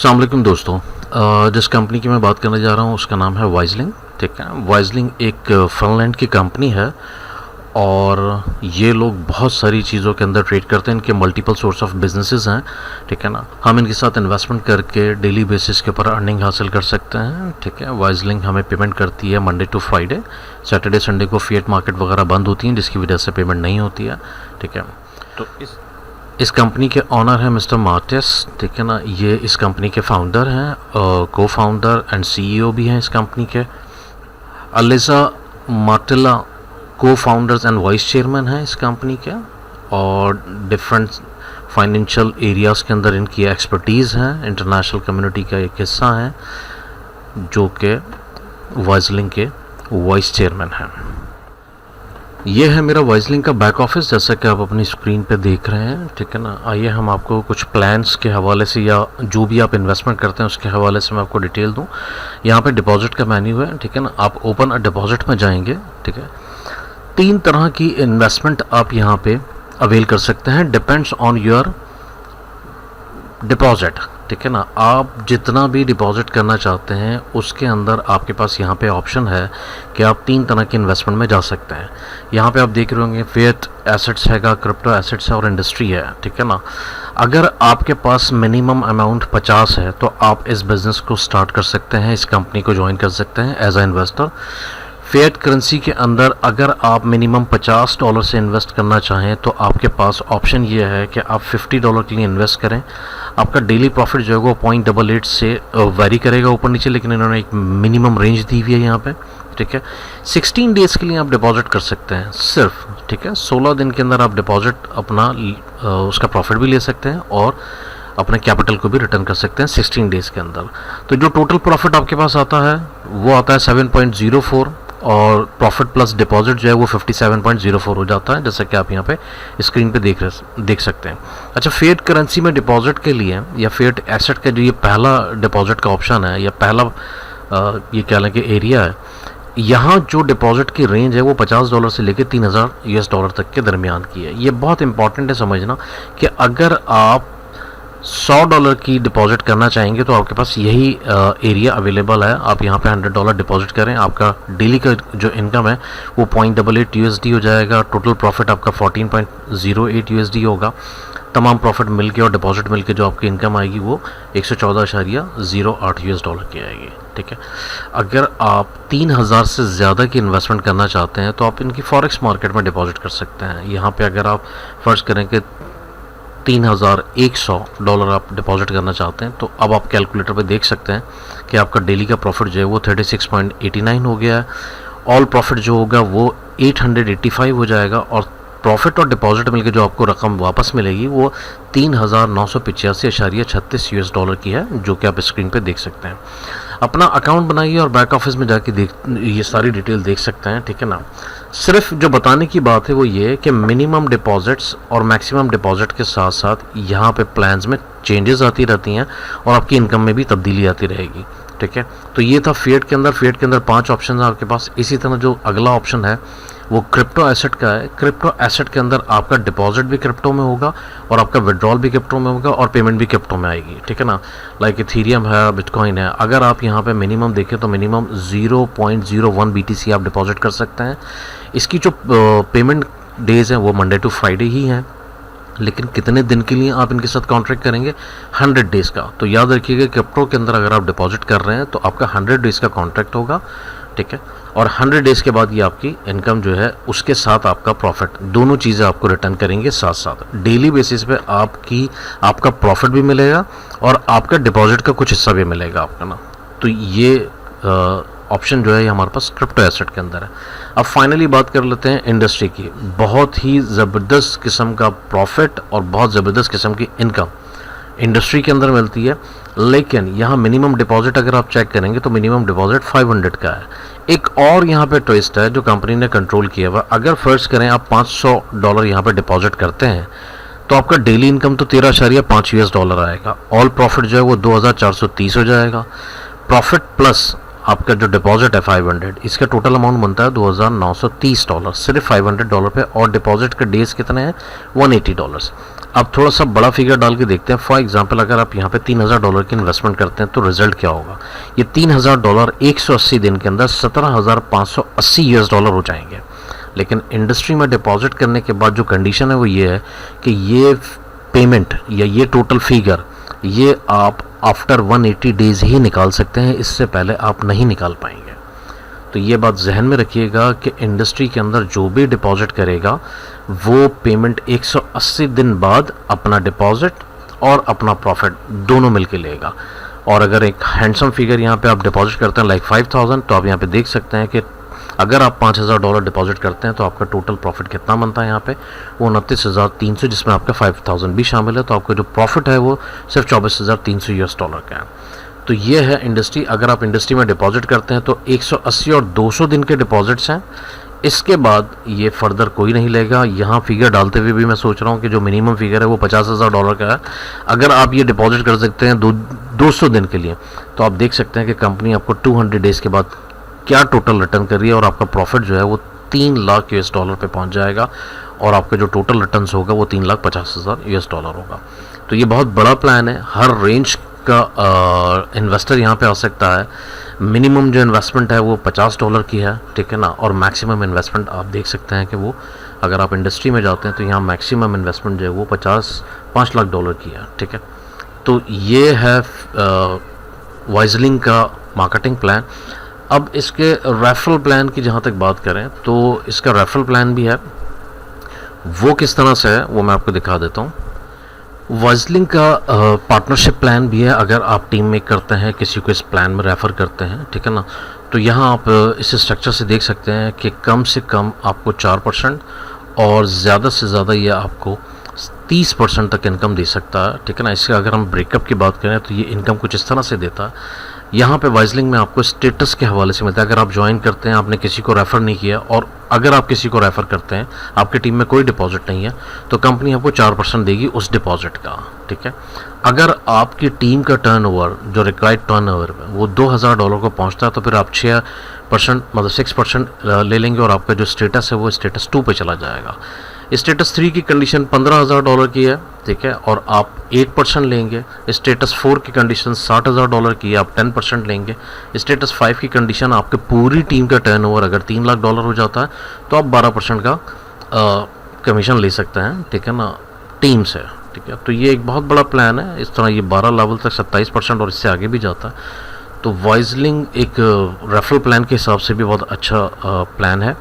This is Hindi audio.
अस्सलाम वालेकुम दोस्तों। जिस कंपनी की मैं बात करने जा रहा हूँ उसका नाम है वाइजलिंग। ठीक है, वाइजलिंग एक फिनलैंड की कंपनी है और ये लोग बहुत सारी चीज़ों के अंदर ट्रेड करते हैं। इनके मल्टीपल सोर्स ऑफ बिजनेसेस हैं। ठीक है ना, हम इनके साथ इन्वेस्टमेंट करके डेली बेसिस के ऊपर अर्निंग हासिल कर सकते हैं। ठीक है, वाइजलिंग हमें पेमेंट करती है Monday to Friday. Saturday Sunday को फिएट मार्केट वगैरह बंद होती हैं जिसकी वजह से पेमेंट नहीं होती है। ठीक है, तो इस कंपनी के ऑनर हैं मिस्टर मार्टिस। ठीक है ना, ये इस कंपनी के फाउंडर हैं, को फाउंडर एंड सीईओ भी हैं इस कंपनी के। अलिजा मार्टिला को फाउंडर्स एंड वाइस चेयरमैन हैं इस कंपनी के, और डिफरेंट फाइनेंशियल एरियाज़ के अंदर इनकी एक्सपर्टीज़ हैं। इंटरनेशनल कम्युनिटी का एक हिस्सा है जो कि वाइजलिंग के वाइस चेयरमैन हैं। ये है मेरा वाइजलिंग का बैक ऑफिस जैसा कि आप अपनी स्क्रीन पे देख रहे हैं। ठीक है ना, आइए हम आपको कुछ प्लान्स के हवाले से या जो भी आप इन्वेस्टमेंट करते हैं उसके हवाले से मैं आपको डिटेल दूं। यहाँ पे डिपॉजिट का मेन्यू है। ठीक है ना, आप ओपन अ डिपॉजिट में जाएंगे। ठीक है, 3 तरह की इन्वेस्टमेंट आप यहाँ पे अवेल कर सकते हैं, डिपेंड्स ऑन योर डिपॉजिट। ठीक है ना, आप जितना भी डिपॉजिट करना चाहते हैं उसके अंदर आपके पास यहाँ पे ऑप्शन है कि आप 3 तरह के इन्वेस्टमेंट में जा सकते हैं। यहाँ पे आप देख रहे होंगे फिएट एसेट्स हैगा, क्रिप्टो एसेट्स है और इंडस्ट्री है। ठीक है ना, अगर आपके पास मिनिमम अमाउंट 50 है तो आप इस बिज़नेस को स्टार्ट कर सकते हैं, इस कंपनी को ज्वाइन कर सकते हैं as a investor. Fiat currency के अंदर अगर आप मिनिमम $50 से इन्वेस्ट करना चाहें तो आपके पास ऑप्शन ये है कि आप $50 के लिए इन्वेस्ट करें। आपका डेली प्रॉफिट जो है वो 0.88 से वेरी करेगा ऊपर नीचे, लेकिन इन्होंने एक मिनिमम रेंज दी हुई है यहाँ पे। ठीक है, 16 डेज़ के लिए आप डिपॉजिट कर सकते हैं सिर्फ। ठीक है, 16 दिन के अंदर आप डिपॉजिट अपना उसका प्रॉफिट भी ले सकते हैं और अपने कैपिटल को भी रिटर्न कर सकते हैं 16 डेज़ के अंदर। तो जो टोटल प्रॉफिट आपके पास आता है वो आता है 7.04 और प्रॉफिट प्लस डिपॉजिट जो है वो 57.04 हो जाता है, जैसा कि आप यहाँ पे स्क्रीन पे देख सकते हैं। अच्छा, फिएट करेंसी में डिपॉजिट के लिए या फिएट एसेट का जो ये पहला डिपॉजिट का ऑप्शन है या पहला ये कह लें कि एरिया है, यहाँ जो डिपॉजिट की रेंज है वो $50 से लेकर $3000 तक के दरमियान की है। ये बहुत इंपॉर्टेंट है समझना कि अगर आप $100 की डिपॉजिट करना चाहेंगे तो आपके पास यही एरिया अवेलेबल है। आप यहाँ पे $100 डिपॉजिट करें, आपका डेली का जो इनकम है वो 0.88 USD हो जाएगा। टोटल प्रॉफिट आपका 14.08 USD होगा। तमाम प्रॉफिट मिलके और डिपॉजिट मिलके जो आपकी इनकम आएगी वो $114.08 US की आएगी। ठीक है, अगर आप 3000 से ज़्यादा की इन्वेस्टमेंट करना चाहते हैं तो आप इनकी फॉरेक्स मार्केट में डिपॉजिट कर सकते हैं। यहाँ पे अगर आप फ़र्ज़ करें कि $3100 आप डिपॉजिट करना चाहते हैं तो अब आप कैलकुलेटर पे देख सकते हैं कि आपका डेली का प्रॉफिट जो है वो 36.89 हो गया है। ऑल प्रॉफिट जो होगा वो 885 हो जाएगा और प्रॉफिट और डिपॉजिट मिलकर जो आपको रकम वापस मिलेगी वो $3985.36 US की है, जो कि आप स्क्रीन पे देख सकते हैं। अपना अकाउंट बनाइए और बैक ऑफिस में जाके ये सारी डिटेल देख सकते हैं। ठीक है ना, सिर्फ जो बताने की बात है वो ये है कि मिनिमम डिपॉजिट्स और मैक्सिमम डिपॉजिट के साथ साथ यहाँ पे प्लान्स में चेंजेस आती रहती हैं और आपकी इनकम में भी तब्दीली आती रहेगी। ठीक है, तो ये था फिएट के अंदर 5 ऑप्शन है आपके पास। इसी तरह जो अगला ऑप्शन है वो क्रिप्टो एसेट का है। क्रिप्टो एसेट के अंदर आपका डिपॉजिट भी क्रिप्टो में होगा और आपका विड्रॉल भी क्रिप्टो में होगा और पेमेंट भी क्रिप्टो में आएगी। ठीक है ना, लाइक इथीरियम है, बिटकॉइन है। अगर आप यहाँ पे मिनिमम देखें तो मिनिमम 0.01 BTC आप डिपॉजिट कर सकते हैं। इसकी जो पेमेंट डेज़ हैं वो मंडे टू फ्राइडे ही हैं, लेकिन कितने दिन के लिए आप इनके साथ कॉन्ट्रैक्ट करेंगे? 100 डेज़ का। तो याद रखिएगा क्रिप्टो के अंदर अगर आप डिपॉजिट कर रहे हैं तो आपका 100 डेज़ का कॉन्ट्रैक्ट होगा। ठीक है, और 100 डेज़ के बाद ये आपकी इनकम जो है उसके साथ आपका प्रॉफिट, दोनों चीज़ें आपको रिटर्न करेंगे साथ साथ। डेली बेसिस पे आपका प्रॉफिट भी मिलेगा और आपका डिपॉजिट का कुछ हिस्सा भी मिलेगा आपका ना। तो ये ऑप्शन जो है ये हमारे पास क्रिप्टो एसेट के अंदर है। अब फाइनली बात कर लेते हैं इंडस्ट्री की। बहुत ही ज़बरदस्त किस्म का प्रॉफिट और बहुत ज़बरदस्त किस्म की इनकम इंडस्ट्री के अंदर मिलती है, लेकिन यहाँ मिनिमम डिपॉजिट अगर आप चेक करेंगे तो मिनिमम डिपॉजिट 500 का है। एक और यहाँ पे ट्विस्ट है जो कंपनी ने कंट्रोल किया हुआ। अगर फर्ज करें आप $500 यहाँ पे डिपॉजिट करते हैं तो आपका डेली इनकम तो 13.5 US आएगा। ऑल प्रॉफिट जो है वो 2430 हो जाएगा। प्रॉफिट प्लस आपका जो डिपॉजिट है 500, इसका टोटल अमाउंट बनता है $2930 सिर्फ $500 पे, और डिपॉजिट के डेज कितने हैं? $180। अब थोड़ा सा बड़ा फिगर डाल के देखते हैं। फॉर एग्जांपल अगर आप यहाँ पे $3000 की इन्वेस्टमेंट करते हैं तो रिजल्ट क्या होगा। ये $3000 180 दिन के अंदर $17,580 हो जाएंगे। लेकिन इंडस्ट्री में डिपॉजिट करने के बाद जो कंडीशन है वो ये है कि ये पेमेंट या ये टोटल फिगर ये आप आफ्टर 180 डेज ही निकाल सकते हैं, इससे पहले आप नहीं निकाल पाएंगे। तो ये बात जहन में रखिएगा कि इंडस्ट्री के अंदर जो भी डिपॉजिट करेगा वो पेमेंट 180 दिन बाद अपना डिपॉजिट और अपना प्रॉफिट दोनों मिलके लेगा। और अगर एक हैंडसम फिगर यहाँ पे आप डिपॉजिट करते हैं लाइक 5000, तो आप यहाँ पे देख सकते हैं कि अगर आप $5000 डिपॉजिट करते हैं तो आपका टोटल प्रॉफिट कितना बनता है यहाँ पे, वो 29,300, जिसमें आपका 5000 भी शामिल है। तो आपका जो प्रॉफिट है वो सिर्फ $24,300 का है। तो ये है इंडस्ट्री। अगर आप इंडस्ट्री में डिपॉजिट करते हैं तो 180 और 200 दिन के डिपॉजिट्स हैं, इसके बाद ये फर्दर कोई नहीं लेगा। यहाँ फिगर डालते हुए भी मैं सोच रहा हूँ कि जो मिनिमम फिगर है वो $50,000 का है। अगर आप ये डिपॉजिट कर सकते हैं 200 दिन के लिए, तो आप देख सकते हैं कि कंपनी आपको 200 डेज़ के बाद क्या टोटल रिटर्न कर रही है, और आपका प्रॉफिट जो है वो $3,00,000 पे पहुँच जाएगा, और आपका जो टोटल रिटर्न होगा वो $3,50,000 होगा। तो ये बहुत बड़ा प्लान है। हर रेंज का इन्वेस्टर यहाँ पे आ सकता है। मिनिमम जो इन्वेस्टमेंट है वो $50 की है, ठीक है ना, और मैक्सिमम इन्वेस्टमेंट आप देख सकते हैं कि वो अगर आप इंडस्ट्री में जाते हैं तो यहाँ मैक्सिमम इन्वेस्टमेंट जो है वो $5 लाख की है, ठीक है। तो ये है वाइजलिंग का मार्केटिंग प्लान। अब इसके रेफरल प्लान की जहाँ तक बात करें तो इसका रेफरल प्लान भी है, वो किस तरह से है वो मैं आपको दिखा देता हूँ। वाइजलिंग का पार्टनरशिप प्लान भी है। अगर आप टीम में करते हैं, किसी को इस प्लान में रेफ़र करते हैं, ठीक है ना, तो यहाँ आप इस स्ट्रक्चर से देख सकते हैं कि कम से कम आपको 4% और ज़्यादा से ज़्यादा ये आपको 30% तक इनकम दे सकता है, ठीक है ना। इसका अगर हम ब्रेकअप की बात करें तो ये इनकम कुछ इस तरह से देता है। यहाँ पे वाइजलिंग में आपको स्टेटस के हवाले से मिलता है। अगर आप ज्वाइन करते हैं, आपने किसी को रेफ़र नहीं किया, और अगर आप किसी को रेफ़र करते हैं, आपकी टीम में कोई डिपॉजिट नहीं है, तो कंपनी आपको 4% देगी उस डिपॉजिट का, ठीक है। अगर आपकी टीम का टर्नओवर जो रिक्वायर्ड टर्नओवर है वो $2000 को पहुँचता है, तो फिर आप 6% मतलब 6% ले लेंगे, और आपका जो स्टेटस है वो स्टेटस 2 पे चला जाएगा। स्टेटस 3 की कंडीशन $15,000 की है, ठीक है, और आप 8% लेंगे। स्टेटस 4 की कंडीशन $60,000 की है, आप 10% लेंगे। स्टेटस 5 की कंडीशन आपके पूरी टीम का टर्नओवर अगर $3,00,000 हो जाता है तो आप 12% का कमीशन ले सकते हैं, ठीक है ना, टीम से, ठीक है। तो ये एक बहुत बड़ा प्लान है। इस तरह ये 12 लेवल तक 27% और इससे आगे भी जाता है। तो वाइजलिंग एक रेफरल प्लान के हिसाब से भी बहुत अच्छा प्लान है।